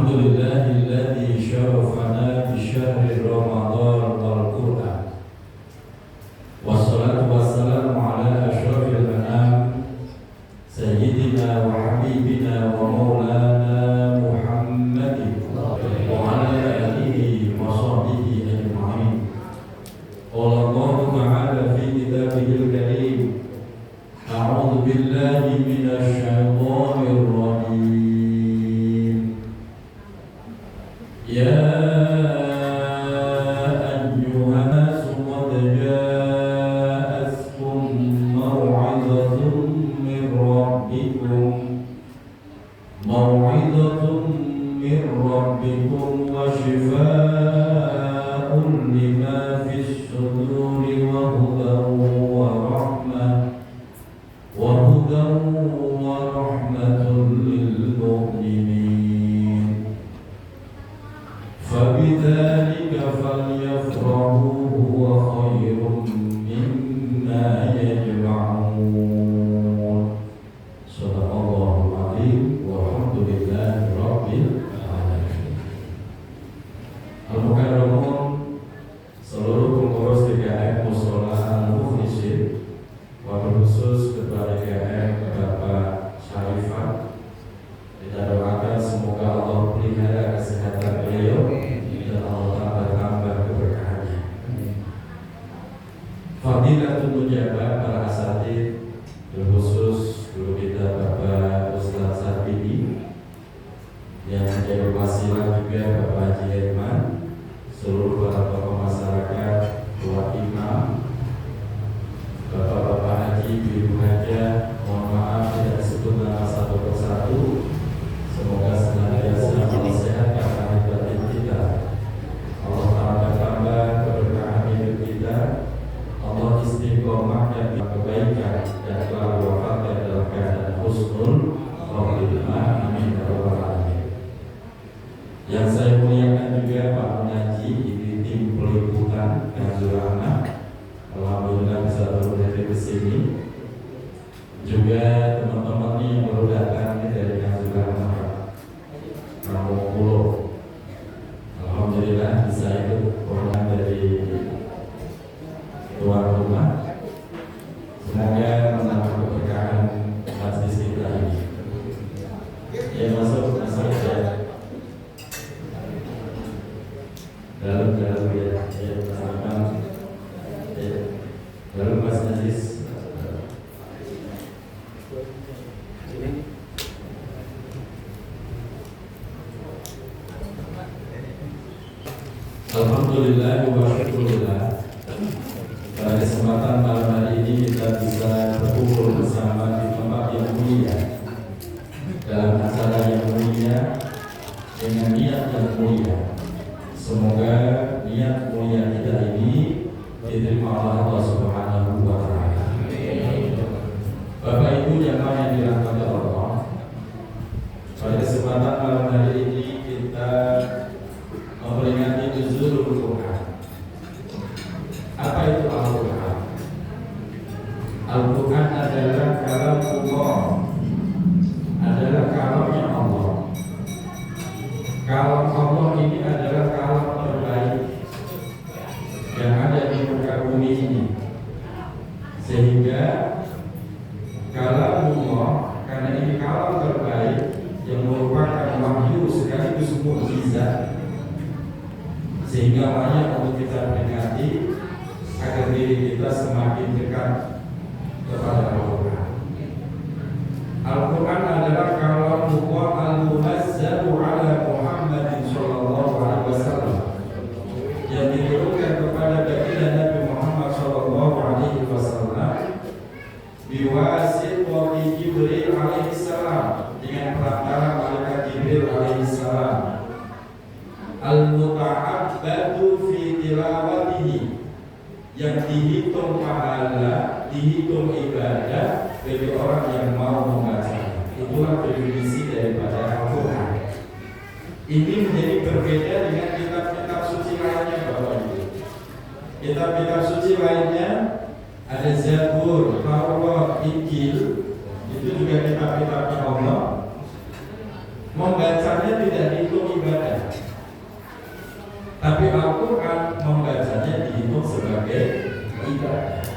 Alhamdulillahilladzi syarafana bi syahri Ramadan wal Qur'an. Wassalatu wassalamu ala asyrafil anam sayyidina wa habibina wa maulana Muhammadin wa ala alihi wa sahbihi ajma'in. Qala Allah ta'ala fi kitabihil karim, a'udzu billahi minasy syaithanir rajim. Ya ayyuhan nasu qad ja'atkum maw'izatun min rabbikum wa shifaa'un lima fis suduri wa hudan wa rahmatun lil mu'minin. فبذلك فليفرحوا هو خير مما يجمعون. صدق الله العظيم والحمد لله رب العالمين. Al-Mukarramun, seluruh pengurus DKM Mushola Al-Mukhlisin, wabil khusus Ketua DKM Bapak Syarifat, kita doakan semoga Allah pelihara kesehatan beliau dan Allah tambah keberkahannya. Fadilatul Mujabah para asatidz, khusus guru kita Bapak Ustaz Sarbini, yang menjadi wasilah juga Bapak Haji Herman, seluruh para tokoh masyarakat, ketua imam, Bapak-bapak haji, ibu haja, mohon maaf tidak disebut nama satu persatu. Semoga senantiasa menyehatkan lahir batin kita. Allah tambah keberkahan hidup kita. Allah istiqomah dan kebaikan dan selalu wafat dalam keadaan husnul khotimah. Amin ya rabbal alamin. Yang saya muliakan juga Pak Mengaji di tim peliputan Kanjuruhan. Alhamdulillah bisa berhadir di sini. Juga teman-teman yang baru datang dari Kanjuruhan. Alhamdulillah bisa ikut program dari tuan rumah. Semoga menambah keberkahan majelis kita ini. Ya masuk ya. Dalam ya, sama-sama. Dalam Mas Najis. Alhamdulillah wa syukurillah. Pada kesempatan malam hari ini kita bisa berkumpul bersama di tempat yang mulia, dalam acara yang mulia, dengan niat yang mulia. Semoga niat mulia kita ini diterima oleh Allah Subhanahu wa ta'ala. Bapak Ibu jamaah yang dirahmati Allah, pada kesempatan malam hari ini kita memperingati Nuzulul Quran. Apa itu Al-Quran? Al-Quran adalah kalam Allah, adalah kalamnya Allah. Kalam Allah ini adalah kalam terbaik yang ada di muka bumi ini. Sehingga kalam Allah, karena ini kalam terbaik yang merupakan wahyu sekaligus mukjizat, sehingga layak untuk kita peringati agar diri kita semakin dekat kepada Al-Quran. Al-Quran adalah kalamullah al-munazzalu ala Muhammadin sallallahu alaihi wasallam, yang diturunkan kepada baginda Nabi Muhammad sallallahu alaihi wasallam biwasitati Jibril alaihi salam, dengan perantara malaikat Jibril alaihi salam. Al-muta'abbadu fi tilawatihi, yang dihitung pahala, dihitung ibadah bagi orang yang mau membaca. Itulah definisi daripada Al-Quran. Ini menjadi berbeda dengan kitab-kitab suci lainnya, Bapak Ibu. Kitab-kitab suci lainnya ada Zabur, Taurat, Injil, itu juga kitab-kitabnya Allah. Membacanya tidak dihitung ibadah, tapi Al-Quran membacanya dihitung sebagai ibadah.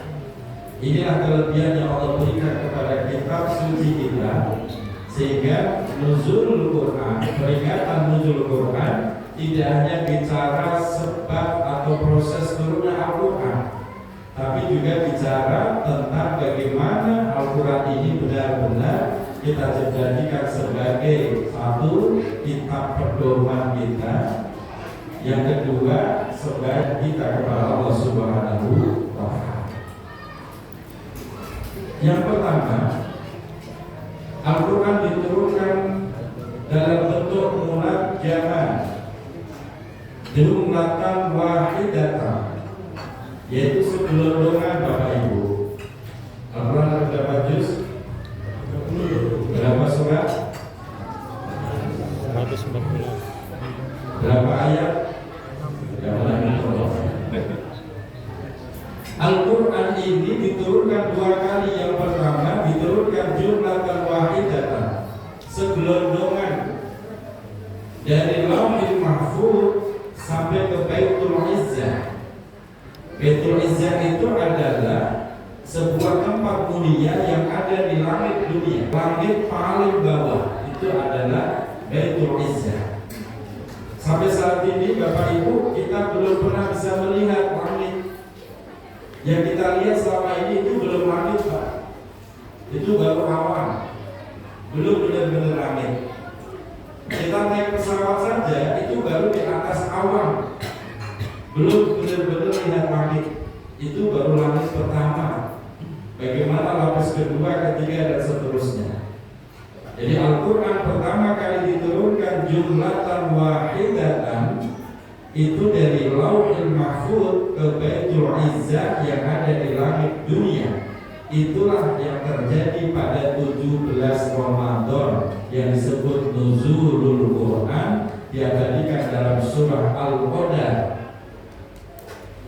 Inilah kelebihan yang Allah berikan kepada kitab suci kita, sehingga nuzulul Quran, peringatan nuzul Quran tidak hanya bicara sebab atau proses turunnya Al-Quran, tapi juga bicara tentang bagaimana Al-Quran ini benar-benar kita jadikan sebagai satu kitab pedoman kita, yang kedua sebagai kita kepada Allah Subhanahu wa Ta'ala. Yang pertama, Al-Quran diturunkan dalam bentuk munajjaman, jumlatan wahidatan, yaitu segelondongan Bapak Ibu. Al-Quran ada berapa juz? Berapa surat? 140. Berapa ayat? Al-Quran ini diturunkan dua kali. Yang pertama diturunkan jumlatan wahidatan, segelondongan, dari Lauhil Mahfuz sampai ke Baitul Izzah. Baitul Izzah itu adalah sebuah tempat mulia yang ada di langit dunia. Langit paling bawah itu adalah Baitul Izzah. Sampai saat ini Bapak Ibu, kita belum pernah bisa melihat langit. Yang kita lihat selama ini itu belum langit, Pak. Itu baru awan, belum benar-benar langit. Kita naik pesawat saja itu baru di atas awan, belum benar-benar lihat langit. Itu baru langit pertama. Bagaimana lapis kedua, ketiga, dan seterusnya. Jadi Al-Quran pertama kali diturunkan jumlatan wahidatan, itu dari Lauhil Mahfuz ke Baitul Izzah yang ada di langit dunia. Itulah yang terjadi pada 17 Ramadan yang disebut Nuzulul Quran, diabadikan dalam surah Al-Qadar.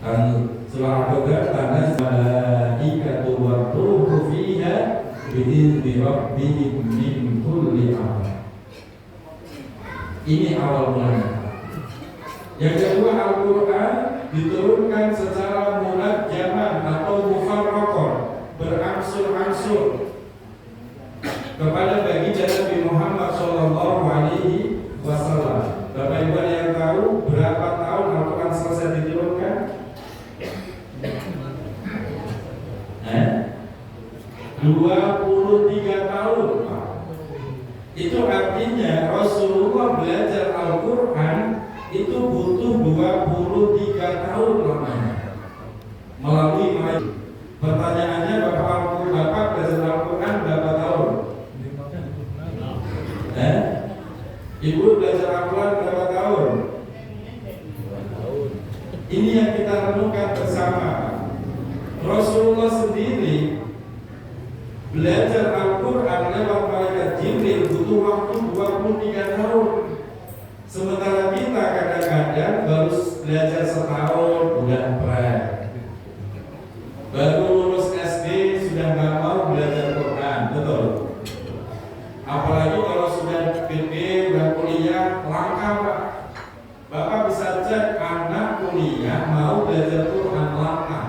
Dan surah Al-Qadar, tanazzalul malaikatu war-ruhu fiha bi'izni rabbihim min kulli amr. Ini awal mulanya. Yang kedua, Al-Quran diturunkan secara munajjaman atau mufarraqah, berangsur-angsur kepada baginda Nabi Muhammad SAW. Bapak Ibu yang tahu berapa tahun Al-Quran selesai diturunkan? 23 tahun. Itu artinya Rasulullah belajar Al-Quran itu butuh 23 tahun lamanya melalui main. Pertanyaannya, Bapak belajar Al-Quran berapa tahun? Ibu belajar Al-Quran berapa tahun? 2 tahun. Ini yang kita renungkan bersama. Rasulullah sendiri belajar Al-Quran lewat malaikat Jibril butuh waktu 23 tahun. Sementara kita kadang-kadang baru belajar setahun udah prak, baru lulus SD sudah nggak mau belajar Quran, betul? Apalagi kalau sudah gede, udah kuliah, langka, Pak. Bapak bisa cek anak kuliah mau belajar Quran, langka.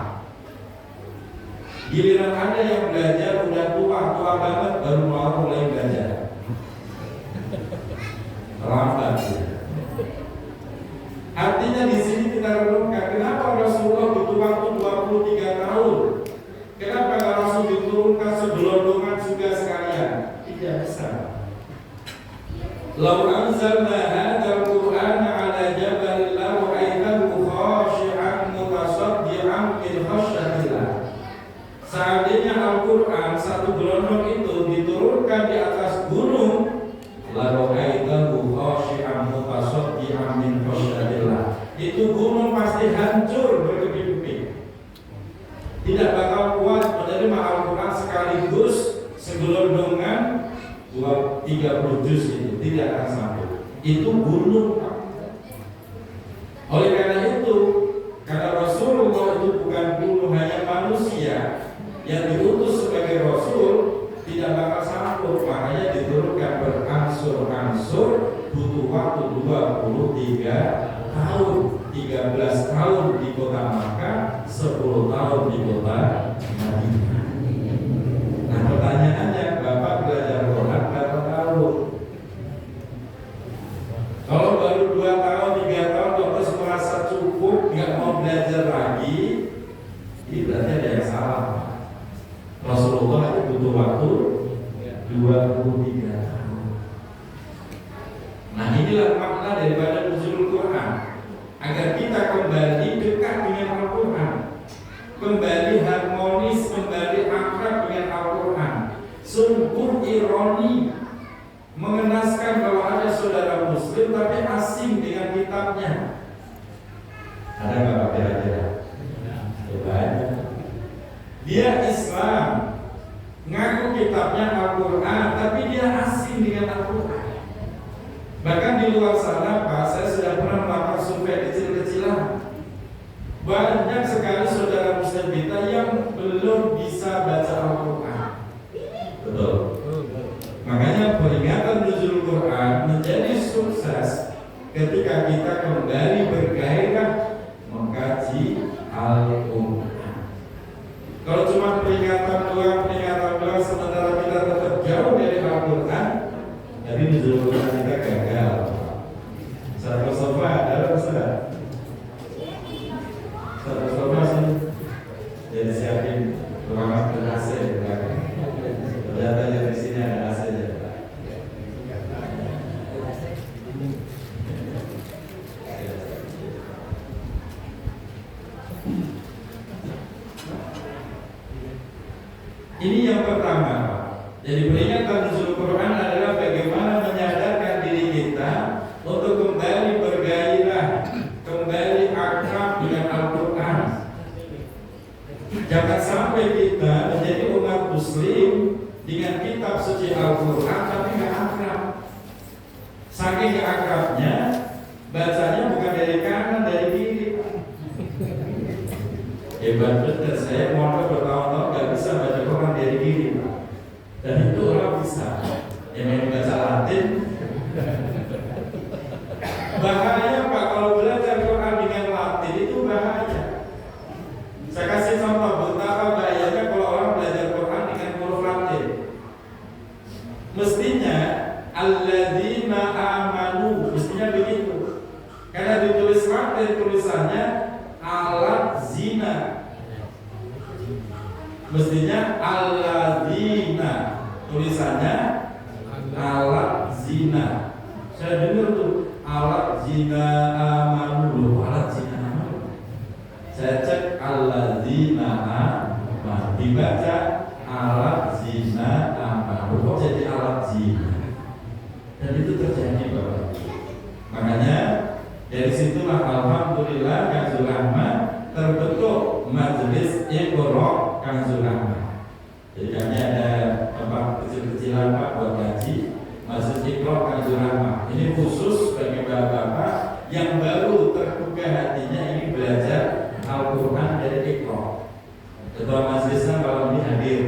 Giliran ada yang belajar udah tua banget baru mau mulai belajar, lambat. Artinya di sini kita renungkan, kenapa Rasulullah butuh waktu 23 tahun? Kenapa nggak langsung diturunkan segelondongan juga sekalian? Tidak bisa. Lau anzalna hadzal Qur'ana 'ala jabalin la ra'aitahu khashi'an mutasaddian min khasyatillah. Seandainya Al-Quran satu gelondong itu diturunkan di atas gunung, la ra'aitahu khashi'an mutasaddian min khasyatillah, itu gunung pasti hancur berkeping-keping, tidak bakal kuat menerima Al-Quran sekaligus segelondongan 30 juz itu, tidak akan sanggup. Itu gunung, Pak. Oleh karena itu, karena Rasulullah itu bukan gunung, hanya manusia yang diutus sebagai Rasul, tidak bakal sanggup. Makanya diturunkan berangsur-angsur waktu 23 tahun, 13 tahun di kota Makkah, 10 tahun di kota Madinah. Nah pertanyaannya, Bapak belajar Quran berapa tahun? Kalau baru 2 tahun, 3 tahun terus merasa cukup, nggak mau belajar lagi, ini berarti ada yang salah. Rasulullah itu butuh waktu 23 tahun. Nah inilah makna daripada nuzulul Quran, agar kita kembali dekat dengan Al-Quran, kembali harmonis, kembali akrab dengan Al-Quran. Sungguh ironi mengenaskan kalau ada saudara muslim tapi asing dengan kitabnya. Ada nggak Pak kira-kira? Banyak. Dia Islam, ngaku kitabnya Al-Quran, tapi dia asing dengan Al-Quran. Bahkan di luar sana Pak, saya sudah pernah melakukan survei kecil-kecilan. Banyak sekali saudara muslim kita yang belum bisa baca Al-Quran. Betul. Makanya peringatan nuzul Quran menjadi sukses ketika kita kembali bergairah mengkaji Al-Quran. Kalau cuma peringatan doang sementara kita tetap jauh dari Al-Quran, jadi nuzul Quran kita gagal. Satu sofa ada Ustaz? Satu sofa sih. Jadi siapin ruangan AC di belakang. Ternyata di sini ada AC nya. Ini yang pertama. Jadi peringatan nuzul Quran adalah bagaimana menyadarkan diri kita untuk kembali bergairah, kembali akrab dengan Al-Quran. Jangan sampai kita menjadi umat muslim dengan kitab suci Al-Quran tapi nggak akrab. Saking nggak akrabnya, bacanya bukan dari kanan, dari kiri. Hebat betul, saya mau bertahun-tahun nggak bisa baca Quran dari kiri, dan itu orang bisa. Yang mau baca Latin, bahaya Pak kalau belajar Quran dengan Latin itu bahaya. Saya kasih contoh betapa bahayanya kalau orang belajar Quran dengan huruf Latin. Mestinya alladzina amanu, mestinya begitu. Karena ditulis Latin tulisannya alat zina. Mestinya alladzina, tulisannya alat zina. Saya dengar tuh alat zina amanu, alat zina amanu. Saya cek alladzina amanu, dibaca alat zina amanu, kok jadi alat zina? Dan itu terjadi Bapak. Makanya dari situlah alhamdulillah Kanzul Ahmad terbentuk majelis Iqra Kanzul Ahmad. Jadi kami ada tempat kecil-kecilan Pak buat ngaji, Masjid Iqra Kanzul Ahmad. Ini khusus bagi bapak-bapak yang baru terbuka hatinya ingin belajar Al-Quran dari Iqra. Ketua majelisnya malam ini hadir,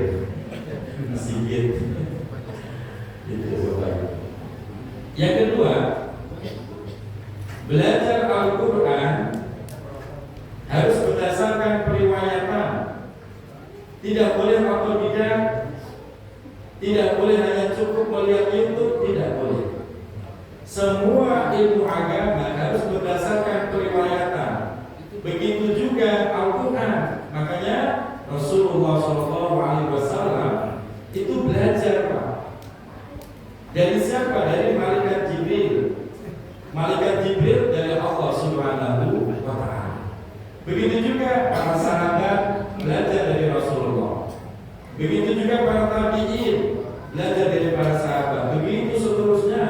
sedikit. Itu Bapak. Yang kedua, belajar Al-Quran harus berdasarkan periwayatan. Tidak boleh otodidak, tidak boleh hanya cukup melihat YouTube, tidak boleh. Semua ilmu agama harus berdasarkan periwayatan. Begitu juga Al-Quran. Makanya Rasulullah SAW itu belajar Pak. Dari siapa? Dari malaikat Jibril. Malaikat Jibril dari Allah Subhanahu wa Ta'ala. Begitu juga para sahabat belajar dari Rasulullah. Begitu juga para tabi'in belajar dari para sahabat. Begitu seterusnya,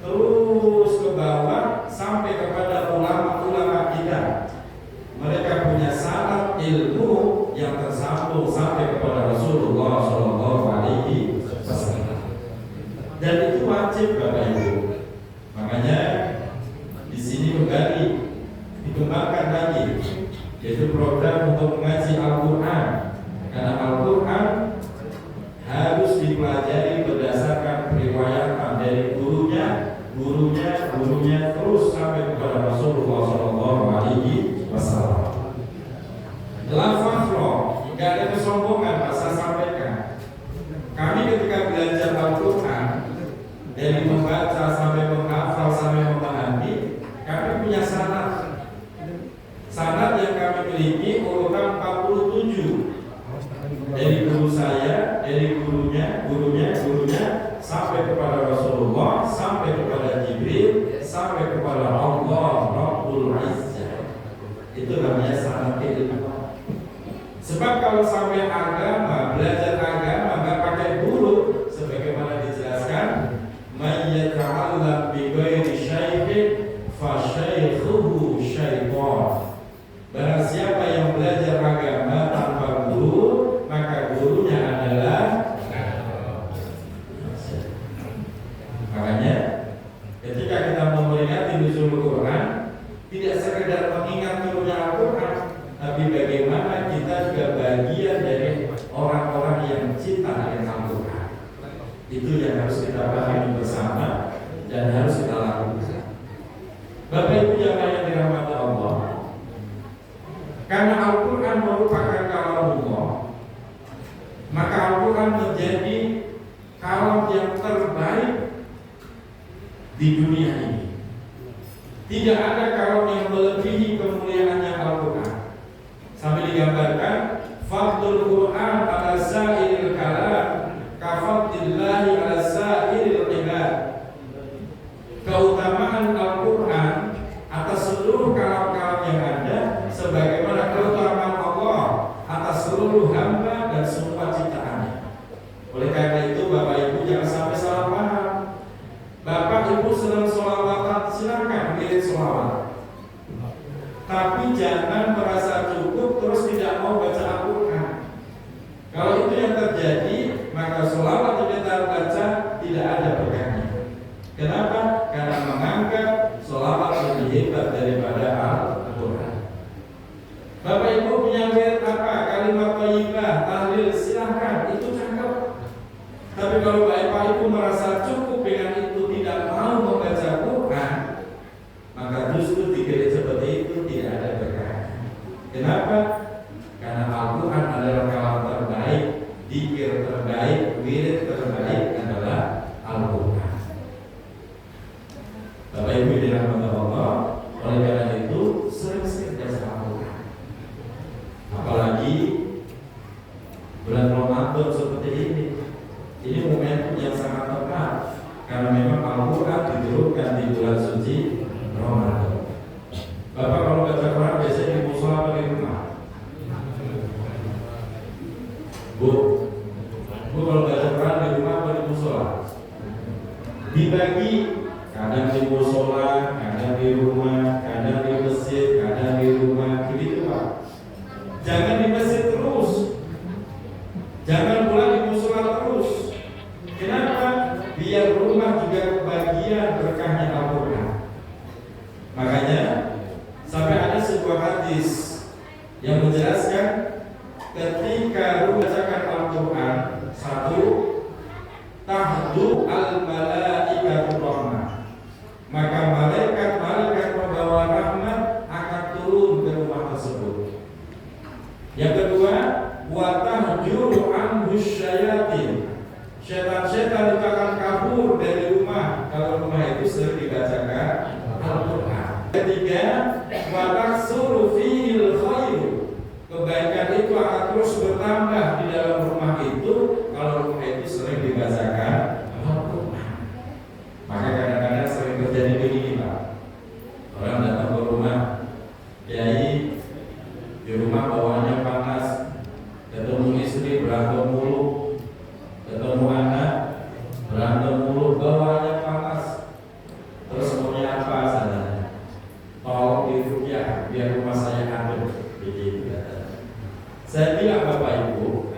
terus ke bawah sampai kepada ulama-ulama kita. Mereka punya sanad ilmu yang tersambung sampai kepada Rasulullah SAW. Dan itu wajib Bapak Ibu. Makanya di sini kembali dikembangkan lagi, yaitu program untuk mengaji Al-Quran. Karena Al-Quran harus dipelajari berdasarkan periwayatan dari gurunya, gurunya, terus sampai kepada Rasulullah SAW. Dalam fakro, tidak ada kesombongan. Saya sampaikan, kami ketika belajar Al-Quran dari membaca sampai menghafal sampai memahami, kami punya sanad. Sanad yang kami miliki urutan 47 dari guru saya, dari gurunya, sampai kepada Rasulullah, sampai kepada Jibril, sampai kepada Allah Rabbul Izzah. Itu namanya sanad ilmu. Sebab kalau sampai agama, belajar agama nggak pakai guru, sebagaimana dijelaskan, may yata'allam bi ghairi syaikhin fa syaikhuhu syaitan. Barang siapa yang belajar agama tanpa guru, maka gurunya adalah. Makanya ketika kita memperingati nuzul Quran, tidak sekedar mengingat turunnya Al-Quran, tapi bagaimana kita juga bagian dari orang-orang yang cinta dengan Al-Quran. Itu yang harus kita pahami bersama dan harus kita lakukan. Bapak Ibu yang dirahmati Allah, karena Al-Quran merupakan kalamullah, maka Al-Quran menjadi kalam yang terbaik di dunia ini. Tidak ada kalam yang melebihi kemuliaannya Al-Quran. Sampai digambarkan fadlul Quran ala sa'iril kalam kafadlillahi ala sa'iril ibad. Keutamaan Al-Quran atas seluruh kalam-kalam yang ada sebagaimana keutamaan Allah atas seluruh hamba dan semua ciptaannya. Oleh karena itu Bapak Ibu jangan sampai salah paham. Bapak Ibu senang sholawatan, silakan pilih sholawat. Tapi jangan merasa cukup terus tidak mau baca Al-Quran. Kalau itu yang terjadi, maka sholawat yang kita baca tidak ada berkahnya. Kenapa? Karena menganggap sholawat lebih hebat daripada Al-Quran. Bapak Ibu punya wirid apa? Kalimat thayyibah, tahlil, silahkan, itu cakep. Tapi kalau Bapak Ibu merasa cukup dengan itu, tidak mau membaca Quran, maka justru dikira seperti itu tidak ada berkah. Kenapa? Karena Al-Quran adalah kalam terbaik, dzikir terbaik, wirid terbaik adalah Al-Quran. Bapak Ibu dirahmati Allah, oleh karena itu sering-sering baca Al-Quran. Apalagi bulan Ramadan seperti ini. Ini momentum yang sangat tepat karena memang Al-Quran diturunkan di bulan suci Ramadan. Bapak kalau baca Quran biasanya di musola atau di rumah? Bu kalau baca Quran di rumah atau di musola? Dibagi, kadang di musola, kadang di rumah, kadang di masjid, kadang di rumah, begitu Pak. Jangan di masjid terus, jangan pula di musola terus. Kenapa? Biar rumah juga kebagian berkahnya Al-Quran. Makanya sampai ada sebuah hadis yang menjelaskan ketika membacakan Al-Quran, satu, tahdu al-malaikatu rahmah, maka malaikat membawa rahmat akan turun ke rumah tersebut. Yang kedua, wa tahjuru anhu syayatin, setan-setan itu akan kabur dari rumah kalau rumah itu sering dibacakan Al-Quran. Ketiga, wa taksuru fihil khairu, kebaikan itu akan terus bertambah di dalam rumah itu kalau rumah itu sering dibacakan Al-Quran. Maka kadang-kadang sering terjadi begini Pak, orang datang ke rumah kiai, di rumah bawaannya panas, ketemu istri berantem mulu, ketemu anak berantem mulu, bawaannya panas. Terus maunya apa sana? Tolong diruqyah biar rumah saya adem. Begitu katanya. Saya bilang Bapak Ibu,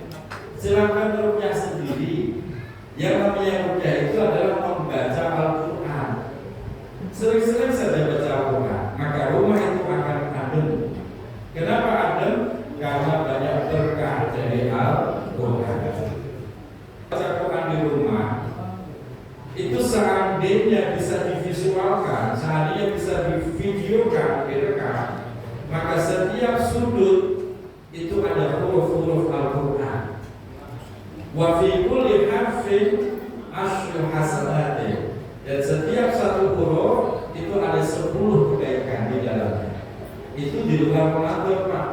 silakan ruqyah sendiri. Yang namanya ruqyah itu adalah membaca Al-Quran. Sering-sering saja baca Al-Quran, maka rumah itu akan adem. Kenapa adem? Karena banyak berkah dari Al-Quran. Baca Quran di rumah itu seandainya bisa divisualkan, dia bisa divideokan, direkam, maka setiap sudut itu ada huruf-huruf Al-Quran. Wa fi kulli harfin asyru hasanatin, dan setiap satu huruf itu ada 10 kebaikan di dalamnya. Itu di luar Ramadan, Pak.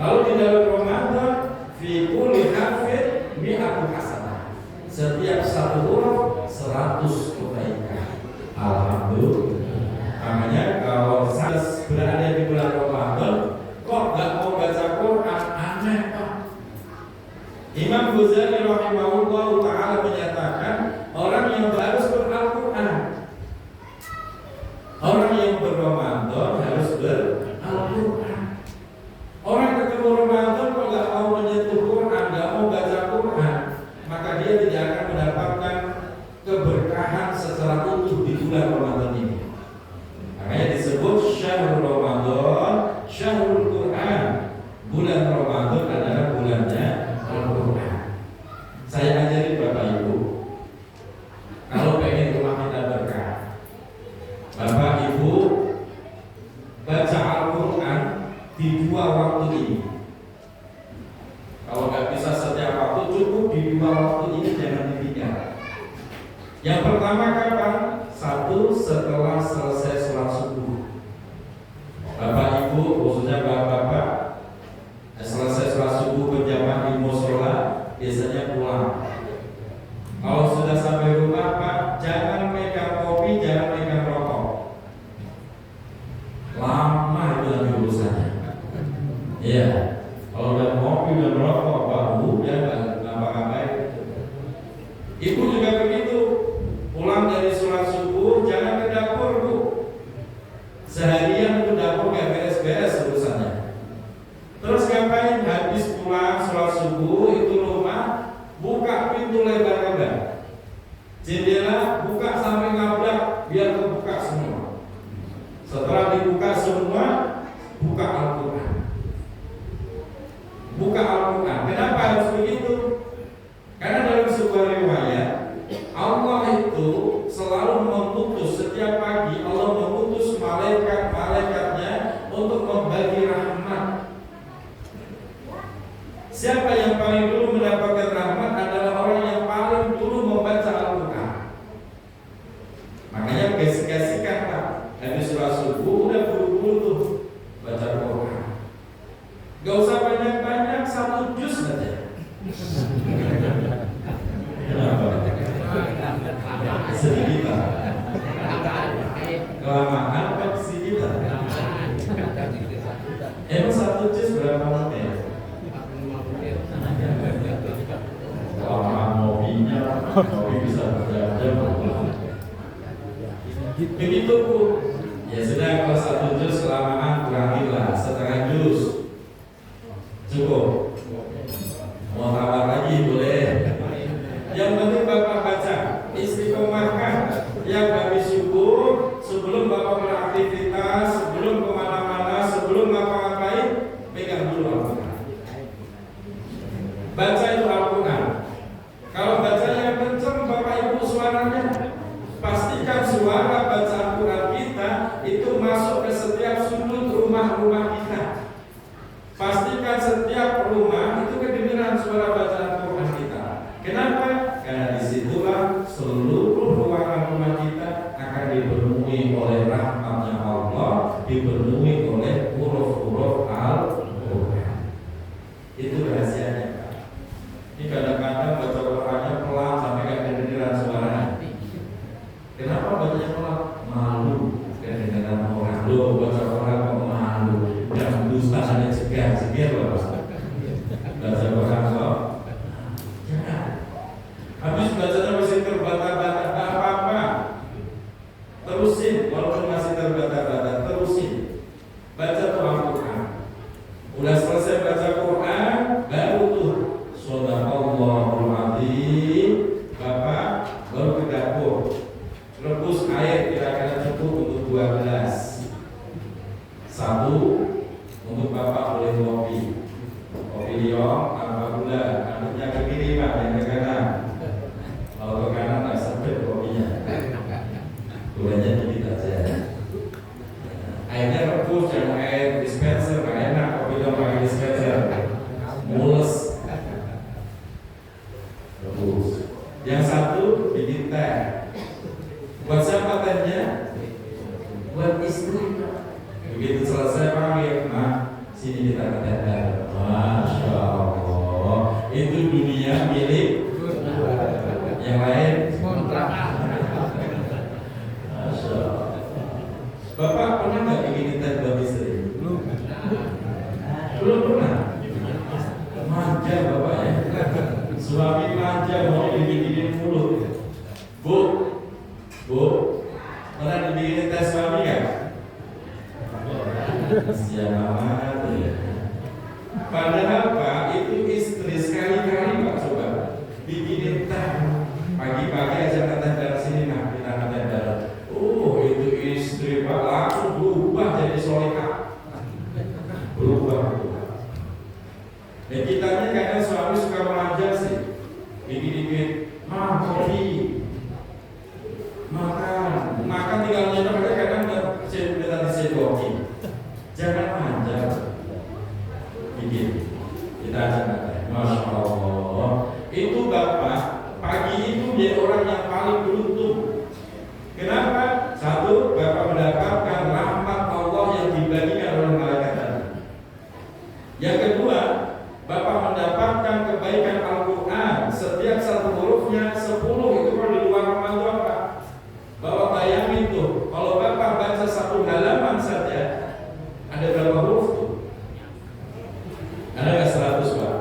Kalau di dalam Ramadan, fi kulli harfin mi'atu hasanah, setiap satu huruf 100 kebaikan. Alhamdulillah. Makanya kalau saya berada di bulan Ramadan kok gak mau baca Quran, aneh, Pak. Imam Ghazali rahimahullah ta'ala menyatakan orang yang harus Al-Quran, orang yang berRamadan harus Al-Quran. Orang ketemu Ramadan kok gak mau menyentuh Quran, gak mau baca Quran, maka dia tidak akan mendapatkan keberkahan secara utuh di bulan Ramadan ini. Makanya disebut syahrul Ramadan, syahrul Quran. Bulan Ramadan adalah bulannya Al-Quran. Saya ajari Bapak Ibu, kalau pengen rumah kita berkah, Bapak Ibu baca Al-Quran di 2 waktu ini. Kalau nggak bisa setiap waktu, cukup di 2 waktu ini, jangan di 3. Yang pertama kapan? 1 setelah selesai sholat subuh. Bapak Ibu, khususnya bapak-bapak, selesai sholat subuh berjamaah di mushola, biasanya pulang. Kalau sudah sampai rumah, Pak, jangan pegang kopi, jangan pegang rokok. Lama itu lagi urusannya. Iya. Kalau udah kopi dan rokok, Pak, udah nggak ngapa-ngapain. Ibu juga begitu. Pulang dari sholat subuh, jangan ke dapur, Bu. Seharian itu dapur gak beres-beres urusannya. Terus ngapain? Habis pulang sholat subuh, itu rumah, buka pintu lebar-lebar, jendela buka sampai ngabrak, biar kebuka semua. Setelah dibuka semua, buka Al-Quran. Buka Al-Quran. Kenapa harus begitu? Karena dalam sebuah riwayat, Allah itu selalu mengutus, setiap pagi Allah mengutus malaikat-malaikatnya untuk membagi rahmat. Siapa yang paling dulu mendapatkan rahmat adalah orang yang paling dulu membaca Al-Quran. Makanya kasih-kasihkan, Pak, habis sholat subuh udah buru-buru tuh baca Al-Quran. Gak usah banyak-banyak, 1 juz saja. Sedikit, Pak. Kelamaan apa sedikit? Emang 1 juz berapa menit? Kelamaan mobinya, mobi bisa berjam-jam. Begitu, Bu. Ya sudah, kalau 1 juz kelamaan kurangilah, setengah juz cukup. Mau tambah lagi boleh. Yang penting Bapak baca, istiqomahkan. Yang habis subuh, sebelum Bapak beraktivitas, sebelum kemana-mana, sebelum ngapa-ngapain, pegang dulu Al-Quran. Baca itu Al-Quran. Kalau bacanya kenceng, Bapak Ibu suaranya, pastikan suara baca Al-Quran kita itu masuk ke setiap sudut rumah-rumah kita. Pastikan setiap rumah itu kedengaran suara bacaan Al-Quran kita. Kenapa? Karena disitulah seluruh ruangan rumah kita akan dipenuhi oleh rahmatnya Allah, dipenuhi oleh huruf-huruf Al-Quran. Itu rahasianya, Pak. Ini kadang-kadang baca Qurannya pelan sampai gak kedengaran suaranya. Kenapa bacanya pelan? Malu kedengaran orang. Loh, baca Quran kok malu? Dan dusta ada segar loh, Pak. Baca Quran kok habis bacanya masih terbata-bata, tak apa-apa, terusin. Walaupun masih terbata-bata, terusin. Baca tuh Al-Quran. Udah selesai baca Quran, baru tuh Shadaqallahul Adzim, Bapak baru ke dapur, rebus air kira-kira cukup untuk 2 gelas. 1 untuk Bapak boleh kopi liong tanpa gula, anaknya ke kiri, Pak, yang ke kanan. Kalau ke kanan tak sedap kopinya, gulanya dikit aja. buat istri. Begitu selesai panggil, nah sini kita ke tenda. Masya Allah, itu dunia milik yang lain. Masya Allah. Bapak pernah nggak bikin tenda buat istri? Belum pernah. Manja bapak ya. Suami manja mau dibikinin mulut. Bu, pernah dibikinin tes suami nggak? Siapa amat ya. Padahal Pak, itu istri sekali-kali Pak coba bikinin teh. Pagi-pagi aja kata dari sini, nah kita kata dari. Itu istri Pak langsung berubah jadi solehah. Berubah. Ya kitanya kadang suami suka manja sih. Dikit-dikit, kopi, makan tinggal nyetok aja kadang udah disedokin. Jangan manja. Bikin. Kita aja Masya Allah. Itu Bapak pagi itu dia orang yang paling beruntung. Kenapa? Satu, Bapak mendapatkan rahmat Allah yang dibagikan oleh malaikat tadi. Yang kedua, Bapak mendapatkan kebaikan Al-Quran. Setiap satu hurufnya 10. Itu kalau di luar Ramadan Pak. Bapak bayangin tuh, kalau Bapak baca satu halaman saja, ada berapa huruf tuh? Ada nggak 100 Pak?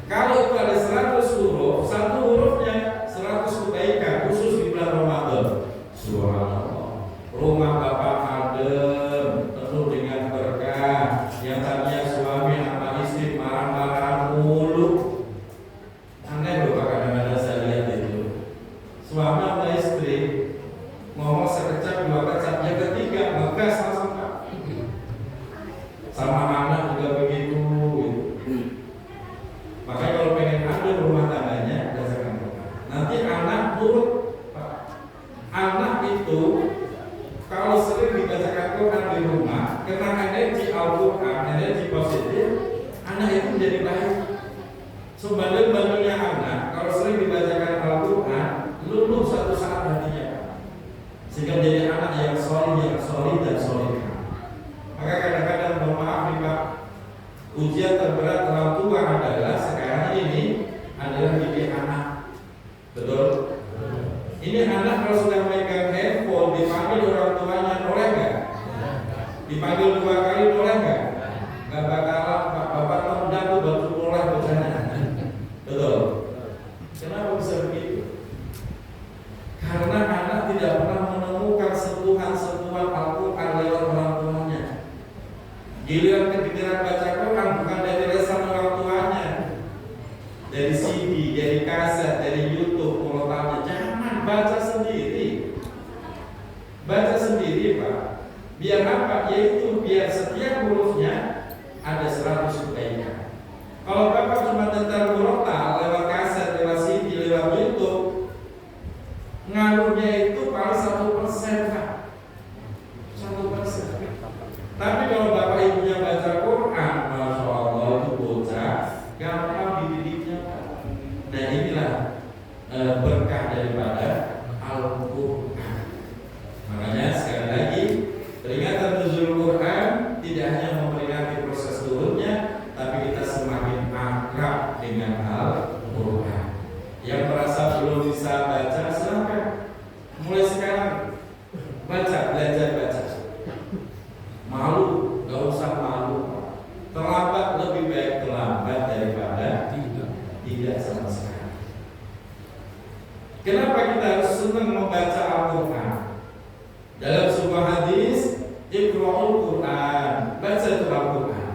Kalau itu ada 100 huruf, satu hurufnya 100 kebaikan, khusus di bulan Ramadan. Subhanallah. Rumah Bapak adem, penuh dengan berkah. Yang tadinya suami sama istri marah-marah mulu. Aneh loh Pak, kadang-kadang saya lihat itu. Suami sama istri ngomong sekecap dua kecap, yang ketiga ngegas langsung Pak. Sama anak juga begitu. Makanya kalau pengen adem rumah tangganya, dasarkan Bapak. Nanti anak turut Pak. Anak itu kalau sering dibacakan Quran di rumah, kena energi Al-Quran, energi positif, anak itu menjadi baik. Sebanding-bandingnya anak, kalau sering dibacakan Al-Quran, luluh satu saat hatinya, sehingga menjadi anak yang solid dan solihah. Maka kadang-kadang mohon maaf nih Pak, ujian terberat orang tua adalah sekarang ini adalah didik anak. Betul? Ini anak kalau sudah megang handphone, dipanggil orang tuanya, boleh nggak? Dipanggil 2 kali, boleh nggak? Nggak bakalan Pak, Bapak nendang tuh baru mulai bacanya. Betul? Kenapa bisa begitu? Karena anak tidak pernah menemukan sentuhan-sentuhan Al-Quran lewat orang tuanya. Giliran kepikiran baca Quran bukan dari lesan orang tuanya, dari CD, dari kaset, dari YouTube, polotannya. Jangan baca sendiri. Baca sendiri Pak. Biar apa? Yaitu biar setiap hurufnya ada 100 kebaikan. Kalau Bapak cuma tentang murotal lewat kaset, lewat CD, lewat YouTube, ngaruhnya itu paling 1% Pak. 1%. Tapi kalau Bapak Ibunya baca Quran, Masya Allah, itu bocah gampang dididiknya Pak. Nah inilah berkah daripada Al-Quran. Makanya sekali lagi, peringatan nuzul Quran tidak hanya memperingati proses turunnya, tapi kita semakin akrab dengan Al-Quran. Yang merasa belum bisa baca, silakan mulai sekarang baca, belajar baca. Malu, gak usah malu. Terlambat lebih baik terlambat daripada tidak sama sekali. Kenapa kita harus senang membaca Al-Quran? Dalam sebuah hadis, Iqra'ul Quran, baca itu Al-Quran.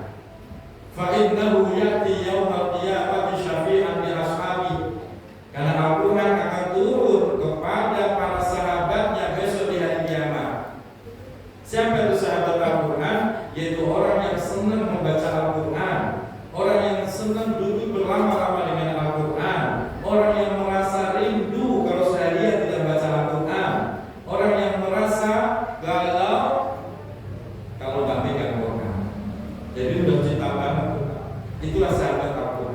Fa'innahu ya'ti yawmal qiyamati syafi'an li ashabi. Karena Al-Quran akan turun kepada para sahabatnya besok di hari kiamat. Siapa itu sahabat Al-Quran? Yaitu orang yang senang membaca Al-Quran, orang yang senang duduk berlama-lama dengan Al-Quran, orang yang merasa rindu kalau seharian tidak baca Al-Quran, orang yang merasa galau kalau nggak pegang Quran. Jadi udah cinta banget. Itulah sahabat Al-Quran.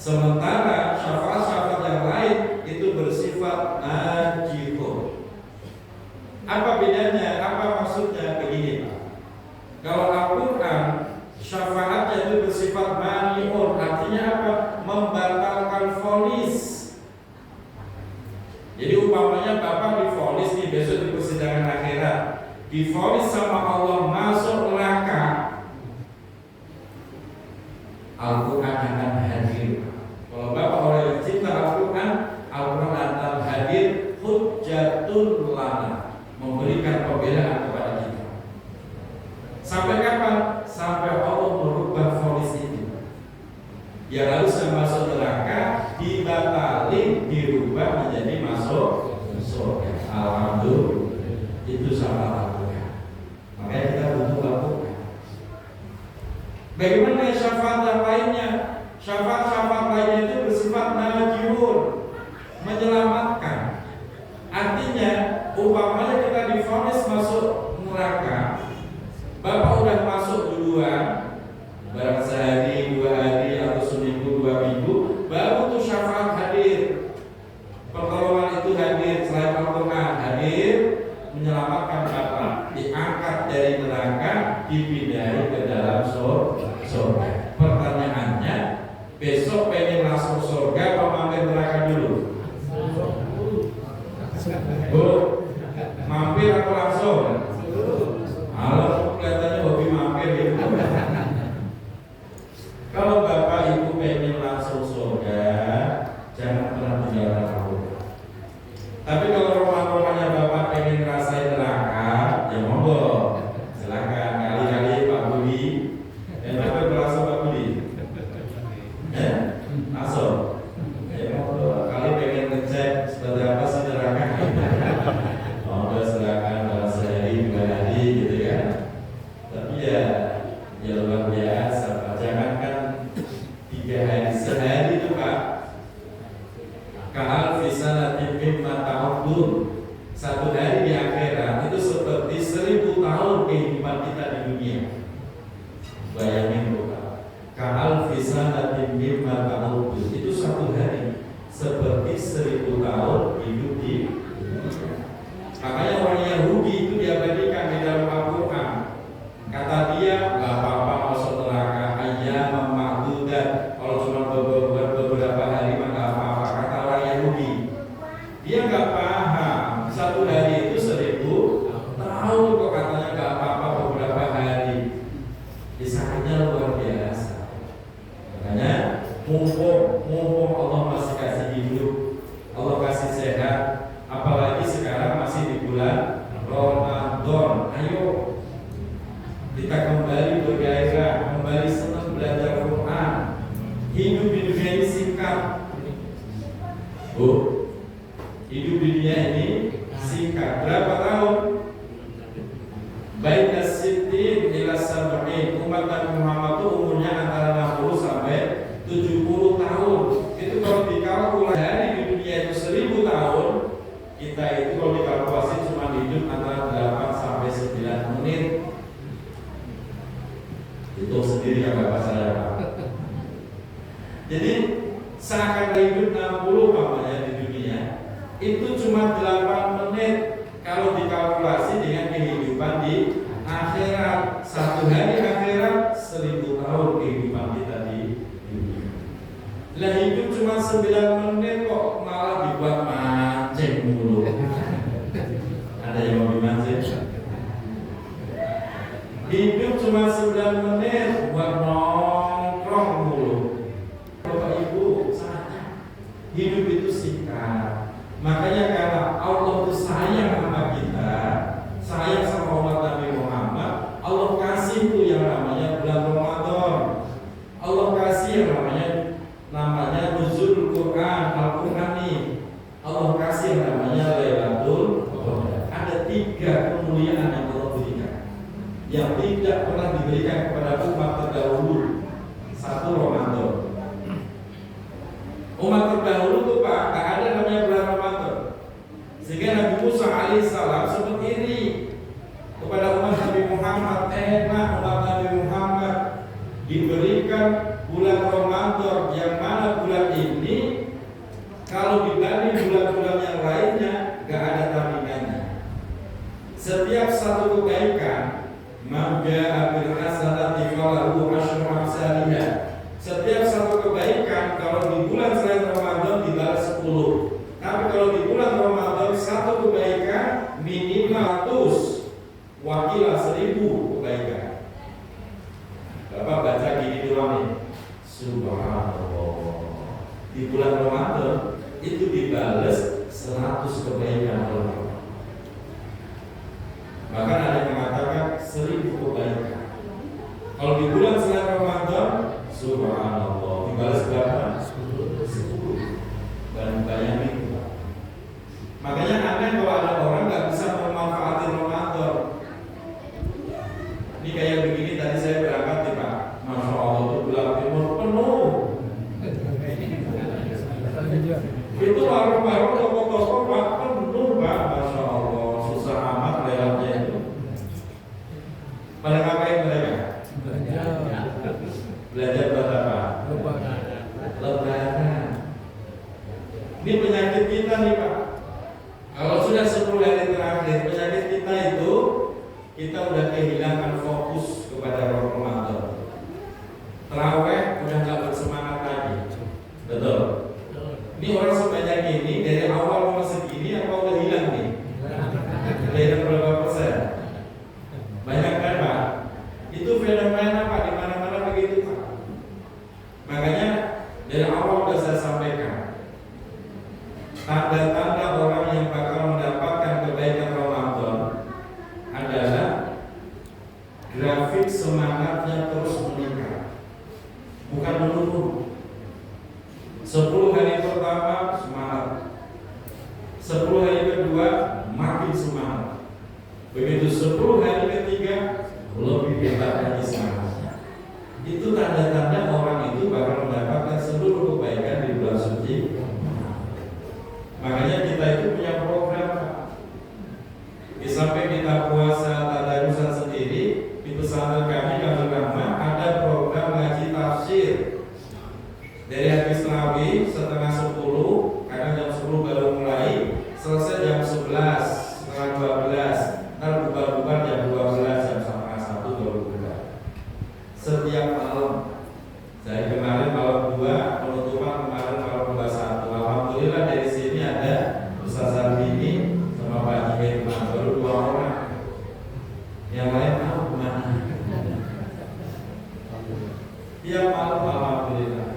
Sementara syafaat-syafaat yang lain itu bersifat najihun. Apa bedanya? Apa maksudnya? Begini Pak. Kalau Al-Quran syafaatnya itu bersifat mani'un, artinya apa? Membatalkan vonis. Jadi umpamanya Bapak divonis nih besok di persidangan akhirat, divonis sama Allah masuk neraka, Al-Quran akan hadir. Kalau Bapak orang yang cinta Al-Quran, Al-Quran akan hadir hujjatun lana, memberikan pembelaan kepada kita. Sampai kapan? Sampai Allah merubah vonis itu. Yang harusnya masuk neraka dibatalin, dirubah menjadi masuk surga. Alhamdulillah. Itu sama Al-Quran. Makanya kita butuh Al-Quran. Bagaimana syafaat yang lainnya? Syafaat-syafaat lainnya itu bersifat najihun, menyelamatkan. Artinya, umpamanya kita divonis masuk neraka, Bapak udah masuk duluan, barang sehari, 2 hari, atau seminggu, 2 minggu, baru tuh syafaat hadir. Pertolongan itu hadir, selain Al-Quran hadir, menyelamatkan Bapak, diangkat dari neraka, dipindahi ke dalam surga. Pertanyaannya, besok pengen masuk surga apa mampir neraka dulu? Bu, mampir atau langsung? Kalau kelihatannya hobi mampir ya. Kalau Bapak Ibu pengen langsung surga, jangan pernah tinggalkan Al-Quran. Tapi kalau rumah-rumahnya Bapak pengen ngerasain neraka, ya monggo, silakan. Kali-kali Pak Budi, Bapak langsung Pak Budi, langsung. Ya monggo, kali pengen ngecek seperti apa sih neraka. Monggo silakan, dalam sehari, 2 hari gitu kan. Tapi ya luar biasa Pak. Jangankan 3 hari, sehari itu Pak. Ka'al fisanatin mimma ta'udun. 1 hari di akhirat itu seperti 1000 tahun kehidupan kita di dunia. Bayangin Pak. Ka'al fisanatin mimma ta'udun. Itu 1 hari seperti 1000 tahun hidup di dunia. Makanya orang Yahudi itu diabadikan di dalam Al-Quran. Kata dia, gak apa-apa masuk neraka, ayyam ma'dudat. Kalau cuma beberapa hari mah gak apa-apa. Kata orang Yahudi, dia gak paham 1 hari itu 1000 tahun. Kok katanya gak apa-apa beberapa hari. Disangkanya luar biasa. Makanya mumpung Allah masih kasih hidup, Allah kasih sehat, apalagi sekarang masih di bulan Ramadan. Ayo kita kembali bergairah, kembali senang belajar Quran. Hidup di dunia ini singkat. Bu, hidup di dunia ini singkat. Berapa tahun? Baik as-sittin ila sab'in. Umat Nabi Muhammad itu umurnya antara 60 sampai 70 tahun. Itu kalau dikalkulasi hari di dunia itu 1000 tahun, kita itu kalau dikalkulasi cuma hidup antara 8 sampai 9 menit. Itu sendiri ya Bapak saya Pak. Jadi seakan hidup 60 namanya di dunia, itu cuma 8 menit kalau dikalkulasi dengan kehidupan di akhirat. 1 hari akhirat 1000 tahun kehidupan kita di dunia. Lah hidup cuma 9 menit kok malah dibuat mancing mulu. Ada yang mau dimancing? Hidup cuma 9 menit buat nongkrong mulu. Bapak Ibu sadar, hidup itu singkat. Makanya karena Allah itu sayang sama kita, sayang sama umat Nabi Muhammad, Allah kasih tuh yang namanya bulan Ramadan. Allah kasih yang namanya nuzul Quran, Al-Quran nih. Allah kasih yang namanya Lailatul Qadar. Ada 3 kemuliaan yang Allah berikan, yang tidak pernah diberikan kepada umat terdahulu. 1 Ramadan. Umat terdahulu tuh Pak, tak ada namanya bulan Ramadan. Sehingga Nabi Musa alaihissalam sempat iri kepada umat Nabi Muhammad. Enak umat Nabi Muhammad diberikan bulan Ramadan, yang mana bulan di bulan Ramadan itu dibales 100 kebaikan oleh Allah. Bahkan ada yang mengatakan 1000 kebaikan. Kalau di bulan selain Ramadan, subhanallah, dibales berapa? 10. Dan banyak itu. Makanya aneh kalau ada orang nggak bisa memanfaatkan Ramadan. Ini kayak begini, tadi saya berangkat nih Pak, Masya Allah itu bulan timur penuh. Itu warung-warung, toko-toko Pak penuh Pak, Masya Allah, susah amat lewatnya itu. Pada ngapain mereka? Belajar buat apa? Lebaran. Ini penyakit kita nih Pak. Kalau sudah 10 hari terakhir, penyakit kita itu kita udah kehilangan fokus kepada Ramadan. Tarawih udah nggak bersemangat lagi. Betul. Ini orang sebanyak ini dari awal mau segini apa udah hilang nih? Udah hilang berapa persen? Banyak kan Pak? Itu fenomena Pak, di mana-mana begitu Pak. Makanya dari awal udah saya sampaikan, tanda-tanda orang yang bakal mendapatkan kebaikan Ramadan adalah grafik semangatnya terus meningkat, bukan menurun. 10 hari pertama semangat, 10 hari kedua makin semangat, begitu 10 hari ketiga lebih hebat lagi semangatnya. Itu tanda-tanda orang itu bakal mendapatkan seluruh kebaikan di bulan suci. Makanya kita itu punya program. Di samping kita puasa tadarusan sendiri, di pesantren kami Darul Rahmah ada program ngaji tafsir. Dari habis tarawih setengah 10, karena jam 10 baru mulai, selesai jam 11, setengah 12, ntar bubar-bubar jam 12, jam setengah 1 baru bubar. Setiap malam. Dari kemarin malam 2, penutupan kemarin malam 21. Alhamdulillah dari sini ada Ustaz Albini sama Pak Jika baru 2 orang. Yang lain tahu kemana? Tiap malam alhamdulillah.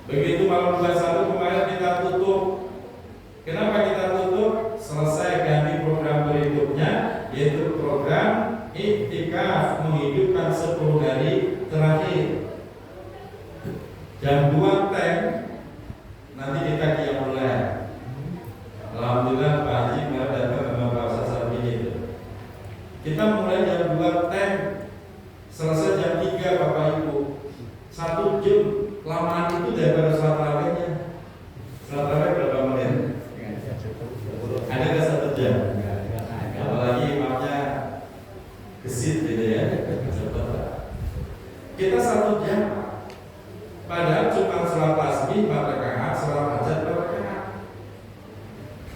Begitu malam 21 kemarin kita tutup. Kenapa kita tutup? Selesai ganti program berikutnya, yaitu program iktikaf menghidupkan 10 hari terakhir. Jam 2 teng, nanti kita qiyamul lail. Alhamdulillah Pak Haji kemarin datang dengan Pak Ustaz Sabini itu. Kita mulai jam 2 teng, selesai jam 3 Bapak Ibu. 1 jam, lamaan itu daripada sholat tarawihnya. Sholat tarawih berapa menit? Ada ke 1 jam? Apalagi imamnya gesit gitu ya, cepat. Kita 1 jam. Padahal cuma sholat tasbih 4 rakaat, sholat hajat 4 rakaat.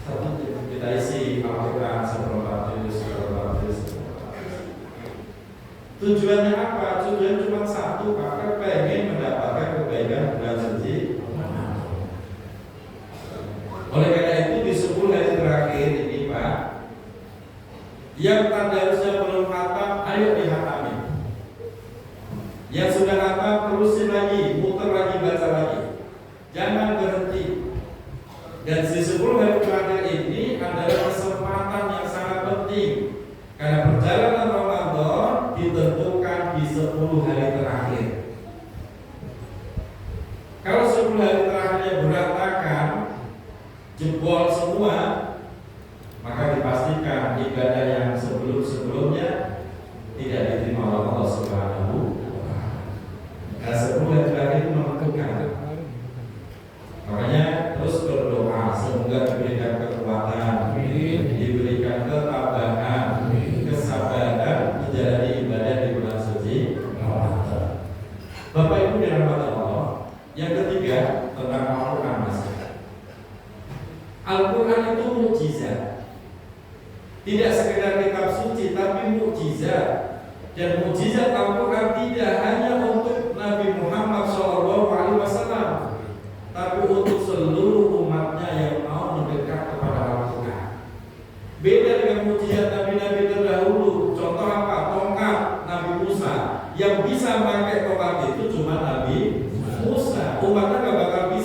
1 jam kita isi Al-Quran seperempat juz. Tujuannya apa? Tujuan cuma satu, Pak, pengen mendapatkan kebaikan bulan suci. Oleh karena itu di 10 hari terakhir ini Pak, yang tadarusnya belum khatam, ayo dihatami. Yang sudah khatam terusin lagi, muter lagi, baca lagi. Jangan berhenti. Dan di 10 hari terakhir ini adalah kesempatan yang sangat penting. Karena perjalanan Ramadan ditentukan di 10 hari terakhir. Kalau 10 hari terakhirnya berantakan, jebol semua, maka dipastikan ibadah yang sebelum-sebelumnya tidak diterima oleh Allah Subhanahu wa Ta'ala. Karena 10 hari terakhir itu menentukan. Makanya terus berdoa semoga diberikan kekuatan, diberikan ketabahan, kesabaran menjalani ibadah di bulan suci Ramadan. Bapak Ibu dirahmati Allah. Yang ketiga tentang Al-Quran, Mas. Al-Quran itu mukjizat. Tidak sekedar kitab suci, tapi mukjizat. Dan mukjizat Al-Quran tidak hanya untuk Nabi Muhammad SAW, tapi untuk seluruh umatnya yang mau mendekat kepada Al-Quran. Beda dengan mukjizat Nabi-Nabi terdahulu. Contoh apa? Tongkat Nabi Musa. Yang bisa pakai tongkat itu cuma Nabi Musa. Umatnya gak bakal bisa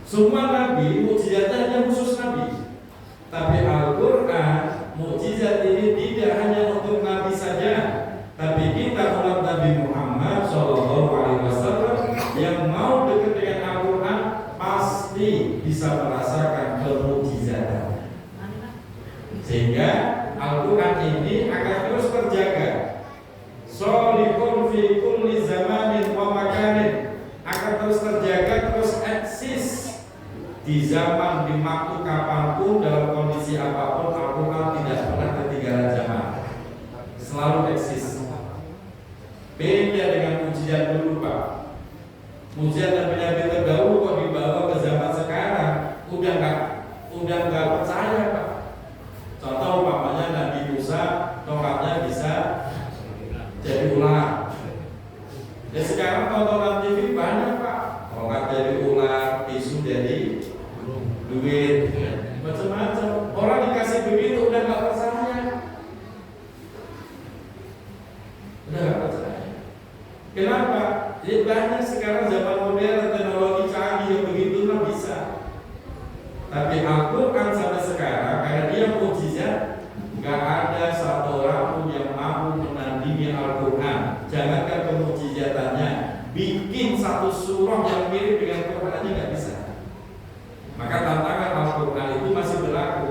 Semua nabi mukjizatnya hanya khusus nabi. Tapi Al-Quran mukjizat ini tidak hanya untuk nabi saja, tapi kita umat Nabi Muhammad SAW yang mau dekat dengan Al-Quran pasti bisa merasakan kemukjizatan. Sehingga Al-Quran ini akan terus terjaga. Sholihun fi kulli zamanin wa makanin, akan terus terjaga, terus eksis di zaman, di waktu kapanpun, dalam kondisi apapun. Al-Quran tidak pernah ketinggalan zaman, selalu eksis. Beda dengan mukjizat dulu, Pak. Mukjizat Nabi terdahulu kok dibawa ke zaman sekarang, udah nggak percaya, Pak. Contoh umpamanya Nabi Musa tongkatnya bisa jadi ular. Ya sekarang tontonan TV banyak, Pak. Tongkat jadi ular, tisu jadi duit, macam-macam. Orang dikasih begitu udah nggak percaya, udah nggak percaya. Kenapa? Jadi banyak sekarang zaman modern, teknologi canggih yang begitu lah bisa. Tapi Al-Quran sampai sekarang karena dia mukjizat, nggak ada satu orang pun yang mampu menandingi Al-Quran. Jangankan kemukjizatannya, bikin satu surah yang mirip dengan Quran aja nggak bisa. Maka tantangan Al-Quran itu masih berlaku.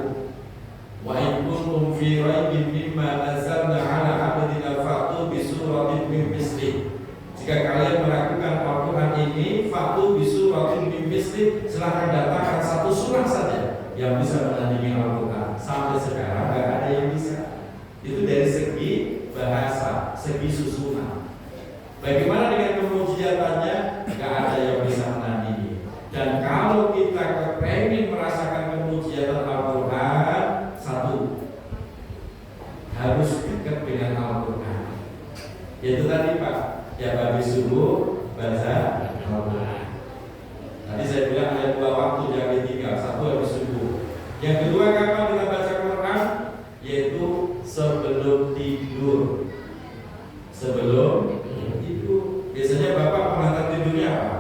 Wa in kuntum fi raibin mimma nazzalna ala abdina fa'tu bi suratin min mislih. Jika kalian melakukan Al-Quran ini, fa'tu bi suratin min mislih, silahkan datangkan satu surah saja yang bisa menandingi Al-Quran. Sampai sekarang nggak ada yang bisa. Itu dari segi bahasa, segi susunan. Bagaimana dengan kemukjizatannya? Nggak ada yang bisa menandingi. Dan kalau kita kepengen merasakan kemukjizatan Al-Quran, satu, harus dekat dengan Al-Quran. Yaitu tadi, Pak, ya habis subuh baca Al-Quran. Tadi saya bilang ada dua waktu yang ditinggal. Satu habis subuh. Yang kedua kapan kita baca Quran? Yaitu sebelum tidur. Sebelum tidur. Biasanya Bapak pengantar tidurnya apa?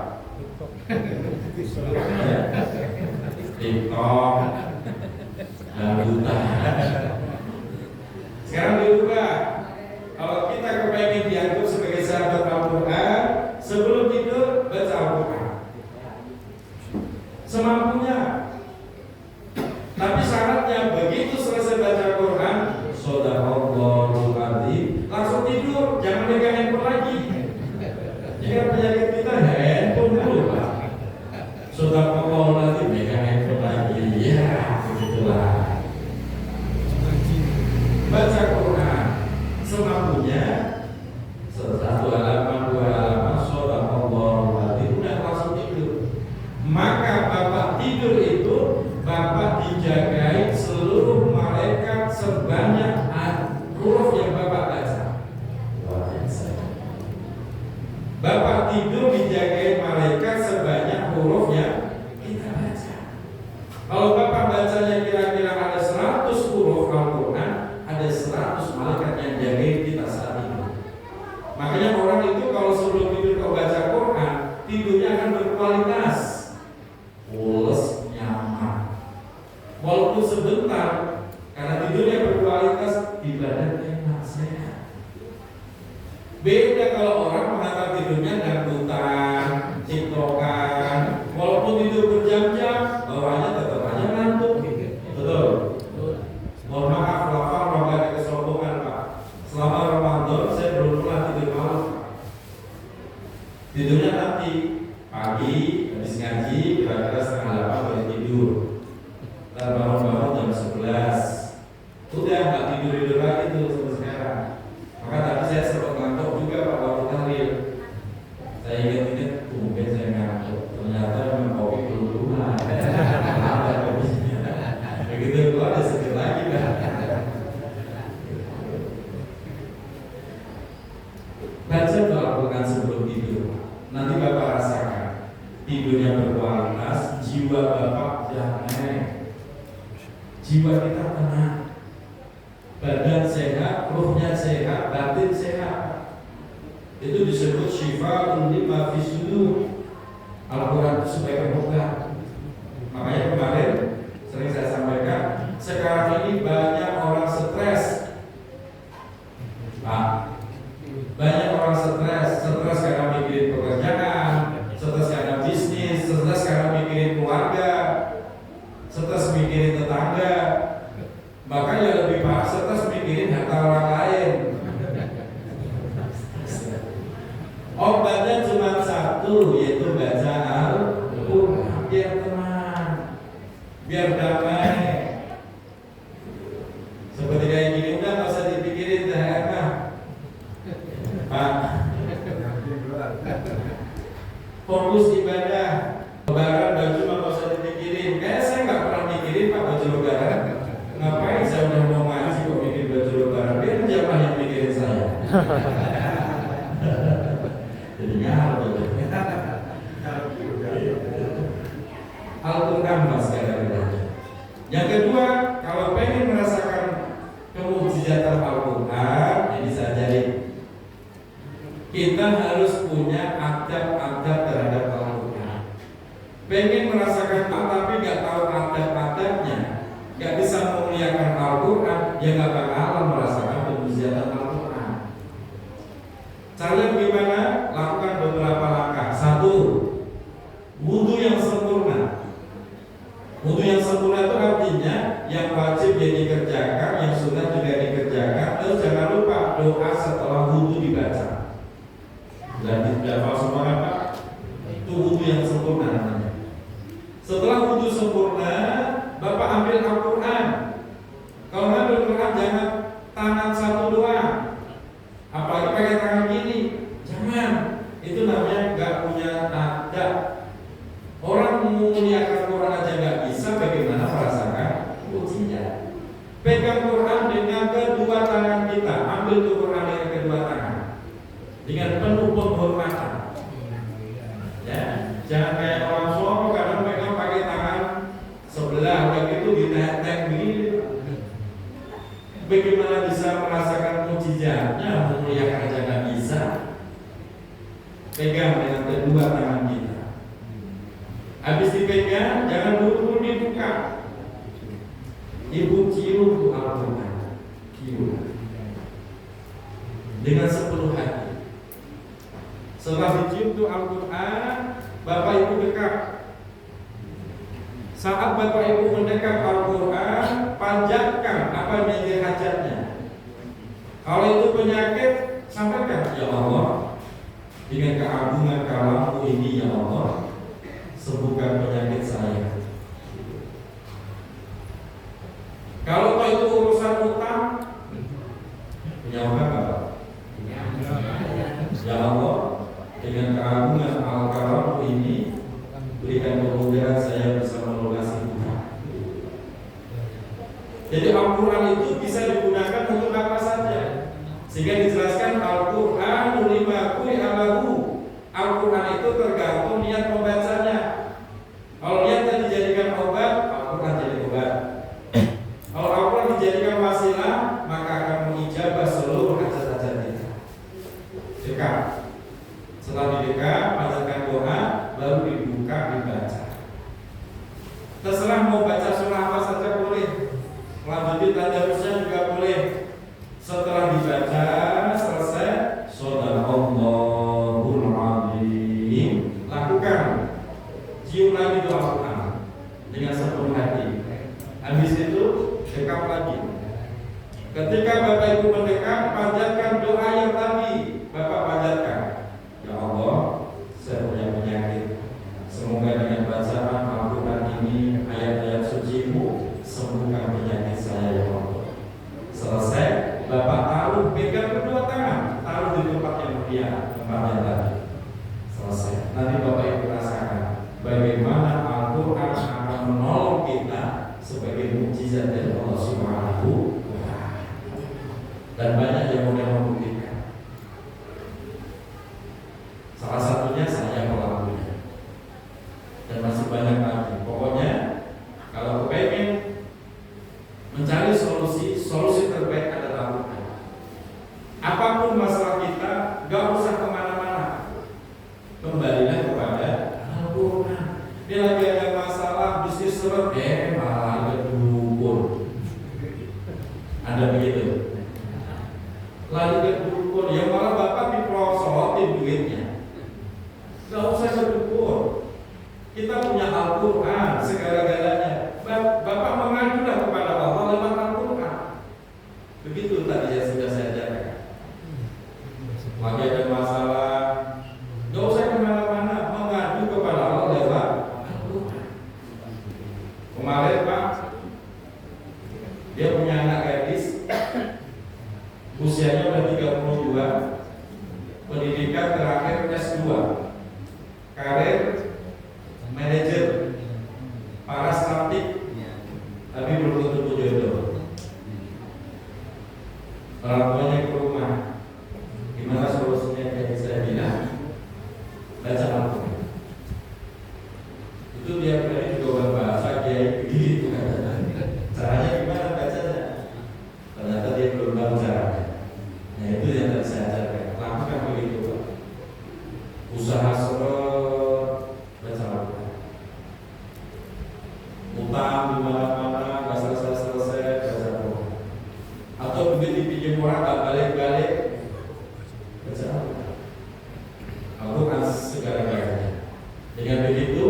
TikTok, dangdutan. Sekarang diubah. Kalau kita kepengen dianggap sebagai sahabat Al-Quran, sebelum tidur baca Al-Quran semampunya. Tapi syaratnya begitu selesai baca Al-Quran, Shadaqallahul Adzim, langsung tidur, jangan pegang handphone lagi. Jika penyakit kita handphone dulu, Pak. Shadaqallahul Adzim, pegang handphone lagi. Ya, begitulah. Baca Quran semampunya, satu halaman, dua halaman, Shadaqallahul Adzim, udah langsung tidur. Maka Bapak tidur itu, Bapak dijagai seluruh malaikat sebanyak huruf yang Bapak baca. Luar biasa. Bapak tidur dijagai malaikat sebanyak huruf yang kita baca. Kalau Bapak bacanya kira-kira ada 100 huruf Al-Quran, ada 100 malaikat yang jagain kita saat itu. Makanya orang itu kalau sebelum tidur kau baca Quran, tidurnya akan berkualitas, pules, nyaman. Walaupun sebentar, karena tidurnya berkualitas, di badan enak, sehat. Beda kalau orang mengatakan tidurnya dangdutan, tiktokan, walaupun tidur berjam-jam, bawaannya tetap aja ngantuk. Betul. Mohon maaf, lafal roga ada kesombongan, Pak. Selama Ramadan saya belum pernah tidur malam, Pak. Tidurnya nanti pagi habis ngaji kira-kira setengah 8 baru tidur. Ntar bangun-bangun jam 11. Udah nggak tidur lagi tuh sampai sekarang. Maka tadi saya sempat ngantuk juga, Pak, waktu tahlil. Saya ingat-ingat, mungkin saya ngantuk. Ternyata memang kopi belum lumayan. Ada kopinya. Begitu keluar ada sedikit lagi, kan? Baca doa Al-Quran sebelum tidur. Nanti Bapak rasakan tidurnya berkualitas, jiwa Bapak damai, jiwa kita tenang, badan sehat, ruhnya sehat, batin sehat. Itu disebut syifa lima fi sudur. Al-Quran itu sebagai obat. biar tenang, biar damai. Seperti kayak gini udah nggak usah dipikirin THR mah, Pak. Fokus ibadah. Lebaran baju mah nggak usah dipikirin. Kayak saya nggak pernah mikirin Pak baju lebaran. Ngapain saya udah mau ngaji kok mikir baju lebaran? Biar jamaah yang mikirin saya. Jadi ngaruh. Al-Quran mas kadang-kadang. Yang kedua, kalau pengen merasakan kemujizatan Al-Quran, ini saya jadi kita harus punya adab-adab terhadap Al-Quran. Pengen merasakan tapi nggak tahu adab-adabnya, nggak bisa memuliakan Al-Quran, ya nggak bakalan merasakan kemujizatan Al-Quran. Caranya bagaimana? Lakukan beberapa langkah. Satu, wudu yang sempurna. Wudu yang sempurna itu artinya yang wajib ya dikerjakan, yang sunnah juga dikerjakan. Terus jangan lupa doa setelah wudu dibaca. Dan tidak semua apa? Itu wudu yang sempurna namanya. Setelah wudu sempurna, Bapak ambil Al-Quran. Kalau ambil Al-Quran jangan tangan satu doang. Apalagi pakai tangan gini, jangan. Itu namanya nggak punya adab. Orang memuliakan Quran aja nggak bisa, bagaimana merasakan mujizat? Pegang Quran dengan kedua tangan kita, ambil tuh Quran dengan kedua tangan, dengan penuh penghormatan. Ya, jangan kayak orang Solo kadang pegang pakai tangan sebelah, begitu ditetek begini. Bagaimana bisa merasakan mujizatnya? Memuliakan aja nggak bisa. Pegang dengan kedua tangan kita. Habis dipegang, jangan buru-buru dibuka. Ibu cium tuh Al-Quran, cium dengan sepenuh hati. Setelah dicium tuh Al-Quran, Bapak Ibu dekat. Saat Bapak Ibu mendekat Al-Quran, panjatkan apa yang menjadi hajatnya. Kalau itu penyakit, sampaikan, ya Allah, dengan keagungan kalam-Mu ini ya Allah, sembuhkan penyakit saya. Kalau itu urusan utang, punya utang Bapak? Ya Allah, dengan keagungan al-karam ini, berikan kemudahan saya bisa melunasi utang. Jadi Al-Quran itu bisa digunakan untuk apa saja. Sehingga dijelaskan Al-Quran lima quri'alahu. Al-Quran itu tergantung niat pembacanya. Kalau niatnya dijadikan obat, Al-Quran jadi obat. Kalau Al-Quran dijadikan wasilah, maka akan mengijabah seluruh hajat-hajat kita. Dekat. Setelah didekat, panjatkan doa, baru dibuka, dibaca. Terserah mau baca surah apa saja boleh. Lanjutin tadarusnya juga boleh. Setelah dibaca selesai, Shadaqallahul Azim. Lakukan. Cium lagi doa Al-Quran dengan sepenuh hati. Habis itu dekat lagi. Ketika Bapak Ibu mendekat, panjatkan doa yang tadi Bapak panjatkan. Ya Allah, saya punya penyakit. Semoga dengan bacaan Al-Quran ini, ayat-ayat suci-Mu, sembuhkan penyakit saya ya Allah. Selesai, Bapak taruh, pegang kedua tangan, taruh di tempat yang mulia, tempatnya tadi. Selesai. Nanti Bapak Ibu rasakan bagaimana Al-Quran akan menolong kita sebagai mukjizat dari Allah Subhanahu wa Ta'ala. Dan banyak yang mudah membuktikan. Salah satunya saya pelakunya. Dan masih banyak lagi. Pokoknya kalau pengen mencari solusi terbaik adalah Al-Quran. Apapun masalah kita, gak usah kemana-mana. Kembalilah kepada Al-Quran. Dia lagi ada masalah bisnis seret, malah ada dukun. Ada begitu. Lagi ke dukun, ya malah Bapak diprosotin duitnya. Gak usah ke dukun. Kita punya Al-Quran segala-galanya. Bapak mengajulah kepada Allah lewat Al-Quran. Begitu tadi yang sudah saya jaga. Lagi ada masalah, gak usah kemana-mana, mengadu kepada Allah lewat Al-Quran. kemarin Pak, dia punya anak gadis, usianya udah 32, pendidikan terakhir S2, karir manajer, parastrantik, tapi belum ketemu jodoh. Orang tuanya ke rumah, gimana solusinya? Kayak saya bilang, baca Al-Quran. Itu dia berani juga bahasa kiai begitu kan. Caranya gimana bacanya? Ternyata dia belum tahu caranya. Nah itu yang tadi saya ajarkan. Lakukan begitu Pak. Usaha serot, baca Al-Quran. Utang di mana-mana nggak selesai baca Al-Quran. Atau begitu dipinjam orang nggak balik-balik, baca Al-Quran. Al-Quran segala-galanya. Dengan begitu,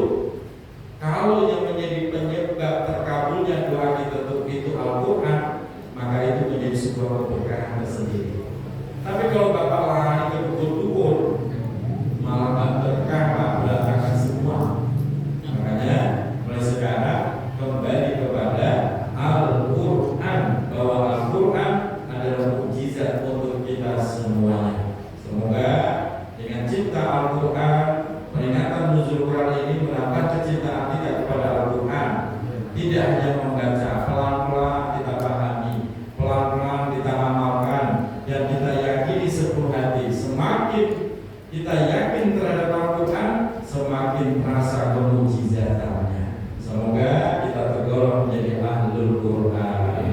kalau yang menjadi penyebab terkabulnya doa kita itu Al-Quran, maka itu menjadi sebuah keberkahan tersendiri. Tapi kalau Bapak lari ke dukun-dukun, malah nggak berkah, malah berantakan semua. Makanya mulai sekarang kembali kepada Al-Quran, bahwa Al-Quran adalah mukjizat untuk kita semuanya. Semoga dengan cinta Al-Quran, peringatan nuzul Quran ini menambah kecintaan kita kepada Al-Quran. Tidak hanya membaca, pelan-pelan kita pahami, pelan-pelan kita amalkan, dan kita yakini sepenuh hati. Semakin kita yakin terhadap Al-Quran, semakin terasa kemujizatannya. Semoga kita tergolong menjadi ahlul Quran.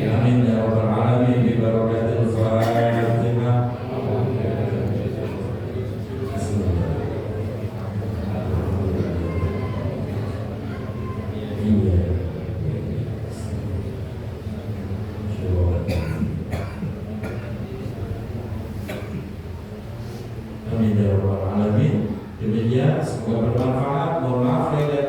Amin ya rabbal alamin bi barakatil Fatihah. Amin ya rabbal alamin. Demikian, semoga bermanfaat. Mohon maaf lahir dan